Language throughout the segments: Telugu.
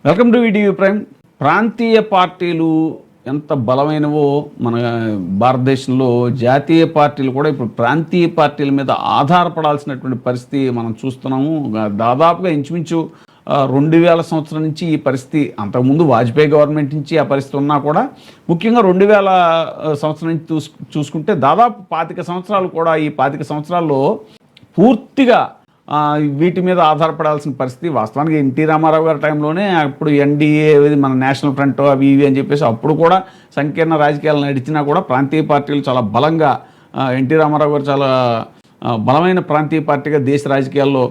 Welcome to ETV prime. ప్రాంతీయ పార్టీలు ఎంత బలమైనవో మన భారతదేశంలో జాతీయ పార్టీలు కూడా ఇప్పుడు ప్రాంతీయ పార్టీల మీద ఆధారపడాల్సినటువంటి పరిస్థితి మనం చూస్తున్నాము. దాదాపుగా ఇంచుమించు 2000 సంవత్సరం నుంచి ఈ పరిస్థితి, అంతకుముందు వాజ్పేయి గవర్నమెంట్ నుంచి ఆ పరిస్థితి ఉన్నా కూడా ముఖ్యంగా 2000 సంవత్సరం నుంచి చూసుకుంటే దాదాపు 25 సంవత్సరాలు కూడా, ఈ 25 సంవత్సరాల్లో పూర్తిగా వీటి మీద ఆధారపడాల్సిన పరిస్థితి. వాస్తవానికి ఎన్టీ రామారావు గారి టైంలోనే అప్పుడు ఎన్డీఏ, మన నేషనల్ ఫ్రంట్ అవి ఇవి అని చెప్పేసి అప్పుడు కూడా సంకీర్ణ రాజకీయాలు నడిచినా కూడా ప్రాంతీయ పార్టీలు చాలా బలంగా, ఎన్టీ రామారావు గారు చాలా బలమైన ప్రాంతీయ పార్టీగా దేశ రాజకీయాల్లో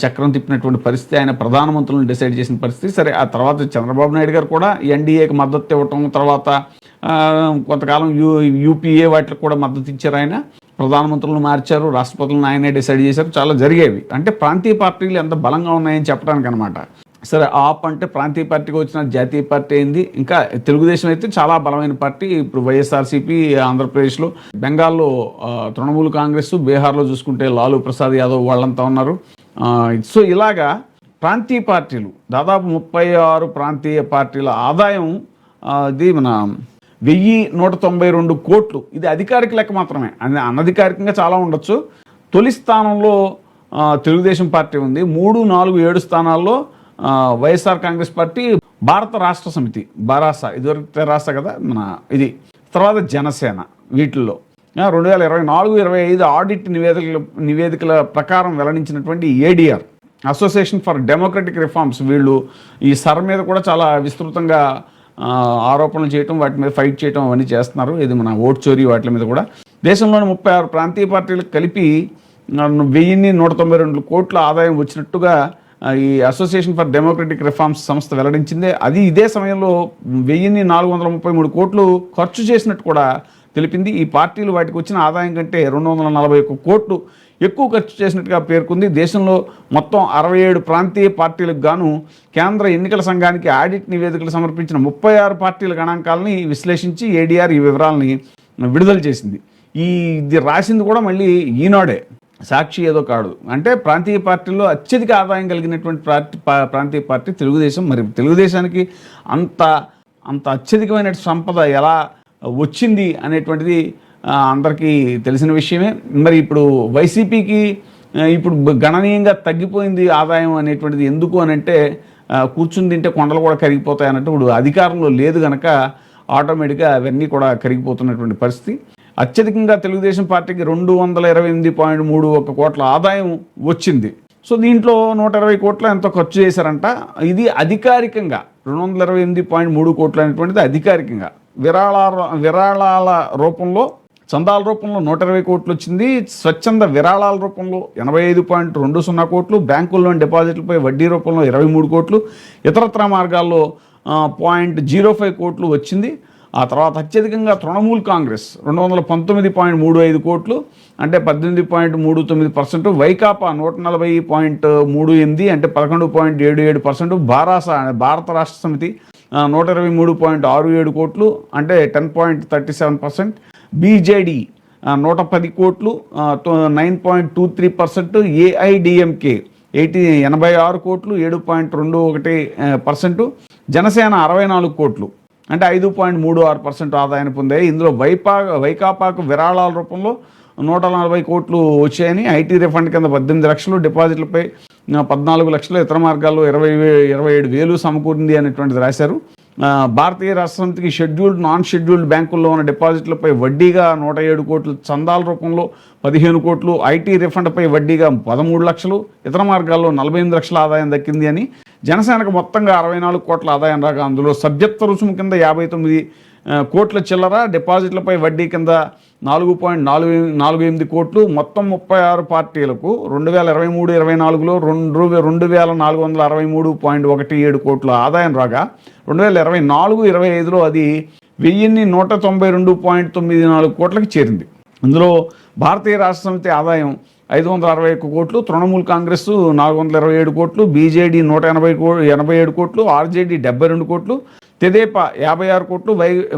చక్రం తిప్పినటువంటి పరిస్థితి, ఆయన ప్రధానమంత్రులను డిసైడ్ చేసిన పరిస్థితి. సరే, ఆ తర్వాత చంద్రబాబు నాయుడు గారు కూడా ఎన్డీఏకి మద్దతు ఇవ్వటం, తర్వాత కొంతకాలం యూపీఏ వాటికి కూడా మద్దతు ఇచ్చారు. ఆయన ప్రధానమంత్రులను మార్చారు, రాష్ట్రపతులను ఆయనే డిసైడ్ చేశారు, చాలా జరిగేవి. అంటే ప్రాంతీయ పార్టీలు ఎంత బలంగా ఉన్నాయని చెప్పడానికి అనమాట. సరే, ఆప్ అంటే ప్రాంతీయ పార్టీకి వచ్చిన జాతీయ పార్టీ అయింది. ఇంకా తెలుగుదేశం అయితే చాలా బలమైన పార్టీ. ఇప్పుడు వైఎస్ఆర్సీపీ ఆంధ్రప్రదేశ్లో, బెంగాల్లో తృణమూల్ కాంగ్రెస్, బీహార్లో చూసుకుంటే లాలూ ప్రసాద్ యాదవ్ వాళ్ళంతా ఉన్నారు. సో ఇలాగా ప్రాంతీయ పార్టీలు దాదాపు 36 ప్రాంతీయ పార్టీల ఆదాయం ఇది మన 1192 కోట్లు. ఇది అధికారిక లెక్క మాత్రమే, అనధికారికంగా చాలా ఉండొచ్చు. తొలి స్థానంలో తెలుగుదేశం పార్టీ ఉంది. 3, 4, 7 స్థానాల్లో వైఎస్ఆర్ కాంగ్రెస్ పార్టీ, భారత రాష్ట్ర సమితి బారాస, ఇదివరకు తెరాస కదా మన ఇది, తర్వాత జనసేన. వీటిల్లో 2024-25 ఆడిట్ నివేదికల ప్రకారం వెల్లడించినటువంటి ADR, association for democratic reforms, వీళ్ళు ఈ సర్ మీద కూడా చాలా విస్తృతంగా ఆరోపణలు చేయటం, వాటి మీద ఫైట్ చేయటం అవన్నీ చేస్తున్నారు. ఇది మన ఓట్ చోరీ వాటి మీద కూడా. దేశంలోని 36 ప్రాంతీయ పార్టీలకు కలిపి 1192 కోట్ల ఆదాయం వచ్చినట్టుగా ఈ అసోసియేషన్ ఫర్ డెమోక్రటిక్ రిఫార్మ్స్ సంస్థ వెల్లడించింది. అది ఇదే సమయంలో 1433 కోట్లు ఖర్చు చేసినట్టు కూడా తెలిపింది. ఈ పార్టీలు వాటికి వచ్చిన ఆదాయం కంటే 241 కోట్లు ఎక్కువ ఖర్చు చేసినట్టుగా పేర్కొంది. దేశంలో మొత్తం 67 ప్రాంతీయ పార్టీలకు గాను కేంద్ర ఎన్నికల సంఘానికి ఆడిట్ నివేదికలు సమర్పించిన 36 పార్టీల గణాంకాలని విశ్లేషించి ఏడీఆర్ ఈ వివరాలని విడుదల చేసింది. ఇది రాసింది కూడా మళ్ళీ ఈనాడే, సాక్షి ఏదో కాదు. అంటే ప్రాంతీయ పార్టీల్లో అత్యధిక ఆదాయం కలిగినటువంటి ప్రాంతీయ పార్టీ తెలుగుదేశం. మరి తెలుగుదేశానికి అంత అత్యధికమైన సంపద ఎలా వచ్చింది అనేటువంటిది అందరికీ తెలిసిన విషయమే. మరి ఇప్పుడు వైసీపీకి ఇప్పుడు గణనీయంగా తగ్గిపోయింది ఆదాయం అనేటువంటిది. ఎందుకు అని అంటే, కూర్చుని తింటే కొండలు కూడా కరిగిపోతాయి అన్నట్టు ఇప్పుడు అధికారంలో లేదు కనుక ఆటోమేటిక్గా అవన్నీ కూడా కరిగిపోతున్నటువంటి పరిస్థితి. అత్యధికంగా తెలుగుదేశం పార్టీకి 228.31 కోట్ల ఆదాయం వచ్చింది. సో దీంట్లో 120 కోట్ల ఎంతో ఖర్చు చేశారంట. ఇది అధికారికంగా 228.3 కోట్లు అనేటువంటిది అధికారికంగా. విరాళాల రూపంలో, చందాల రూపంలో 120 కోట్లు వచ్చింది. స్వచ్ఛంద విరాళాల రూపంలో 85.20 కోట్లు, బ్యాంకుల్లోని డిపాజిట్లపై వడ్డీ రూపంలో 23 కోట్లు, ఇతరత్ర మార్గాల్లో 0.05 కోట్లు వచ్చింది. ఆ తర్వాత అత్యధికంగా తృణమూల్ కాంగ్రెస్ 219.35 కోట్లు, అంటే 18.39%. వైకాపా 140.38, అంటే 11.77%. భారత రాష్ట్ర సమితి 123.67 కోట్లు, అంటే 10.37%. బీజేడీ 110 కోట్లు, 9.23%. ఏఐడిఎంకే 86 కోట్లు, 7.21%. జనసేన 64 కోట్లు, అంటే 5.36% ఆదాయాన్ని పొందాయి. ఇందులో వైకాపాకు విరాళాల రూపంలో 140 కోట్లు వచ్చాయని, ఐటీ రిఫండ్ కింద 18 లక్షలు, డిపాజిట్లపై 14 లక్షలు, ఇతర మార్గాల్లో 27,000 సమకూరింది అనేటువంటిది రాశారు. భారతీయ రాష్ట్ర సమితికి షెడ్యూల్డ్, నాన్ షెడ్యూల్డ్ బ్యాంకుల్లో ఉన్న డిపాజిట్లపై వడ్డీగా 107 కోట్లు, చందాల రూపంలో 15 కోట్లు, ఐటీ రిఫండ్పై వడ్డీగా 13 లక్షలు, ఇతర మార్గాల్లో 48 లక్షల ఆదాయం దక్కింది అని. జనసేనకు మొత్తంగా 64 కోట్ల ఆదాయం రాగా అందులో సభ్యత్వ రుసుము కింద 59 కోట్ల చిల్లర, డిపాజిట్లపై వడ్డీ కింద 4.48 కోట్లు. మొత్తం 36 పార్టీలకు 2023-24లో 2,463.17 కోట్ల ఆదాయం రాగా 2024-25లో అది 1,192.94 కోట్లకి చేరింది. ఇందులో భారతీయ రాష్ట్ర సమితి ఆదాయం 561 కోట్లు, తృణమూల్ కాంగ్రెస్ 427 కోట్లు, బీజేడీ 187 కోట్లు, ఆర్జేడీ 72 కోట్లు, తెదేపా 56 కోట్లు,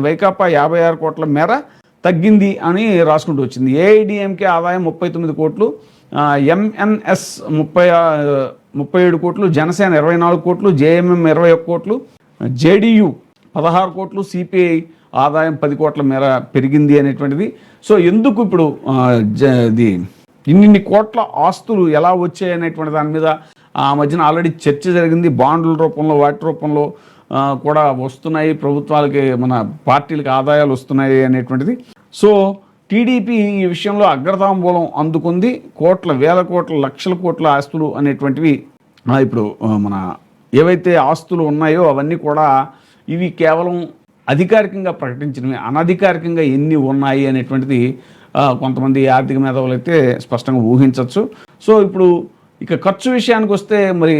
వైకాపా 56 కోట్ల మేర తగ్గింది అని రాసుకుంటూ వచ్చింది. ఏఐడిఎంకే ఆదాయం 39 కోట్లు, ఎంఎన్ఎస్ 37 కోట్లు, జనసేన 24 కోట్లు, జేఎంఎం 21 కోట్లు, జేడీయూ 16 కోట్లు, సిపిఐ ఆదాయం 10 కోట్ల మేర పెరిగింది అనేటువంటిది. సో ఎందుకు ఇప్పుడు ఇన్ని కోట్ల ఆస్తులు ఎలా వచ్చాయి అనేటువంటి దాని మీద ఆ మధ్యన ఆల్రెడీ చర్చ జరిగింది. బాండ్ల రూపంలో వాటి రూపంలో కూడా వస్తున్నాయి, ప్రభుత్వాలకి మన పార్టీలకు ఆదాయాలు వస్తున్నాయి అనేటువంటిది. సో టీడీపీ ఈ విషయంలో అగ్రతాంబూలం అందుకుంది. వేల కోట్ల, లక్షల కోట్ల ఆస్తులు అనేటువంటివి ఇప్పుడు మన ఏవైతే ఆస్తులు ఉన్నాయో అవన్నీ కూడా ఇవి కేవలం అధికారికంగా ప్రకటించినవి, అనధికారికంగా ఎన్ని ఉన్నాయి అనేటువంటిది కొంతమంది ఆర్థిక మేధావులు అయితే స్పష్టంగా ఊహించవచ్చు. సో ఇప్పుడు ఇక ఖర్చు విషయానికి వస్తే మరి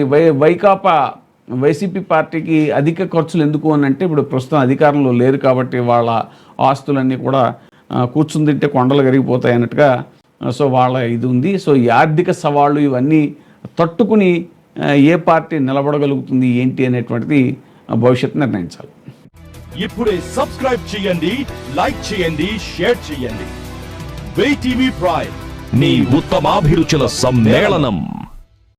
వైసీపీ పార్టీకి అధిక ఖర్చులు ఎందుకు అని అంటే ఇప్పుడు ప్రస్తుతం అధికారంలో లేరు కాబట్టి వాళ్ళ ఆస్తులన్నీ కూడా కూర్చుని తింటే కొండలు కరిగిపోతాయి అన్నట్టుగా సో వాళ్ళ ఇది ఉంది. సో ఈ ఆర్థిక సవాళ్ళు ఇవన్నీ తట్టుకుని ఏ పార్టీ నిలబడగలుగుతుంది ఏంటి అనేటువంటిది భవిష్యత్తు నిర్ణయించాలి. ఇప్పుడే సబ్స్క్రైబ్ చేయండి, లైక్ చేయండి, షేర్ చేయండి. WEIGH TV ప్రైమ్, మీ ఉత్తమాభిరుచుల సమ్మేళనం.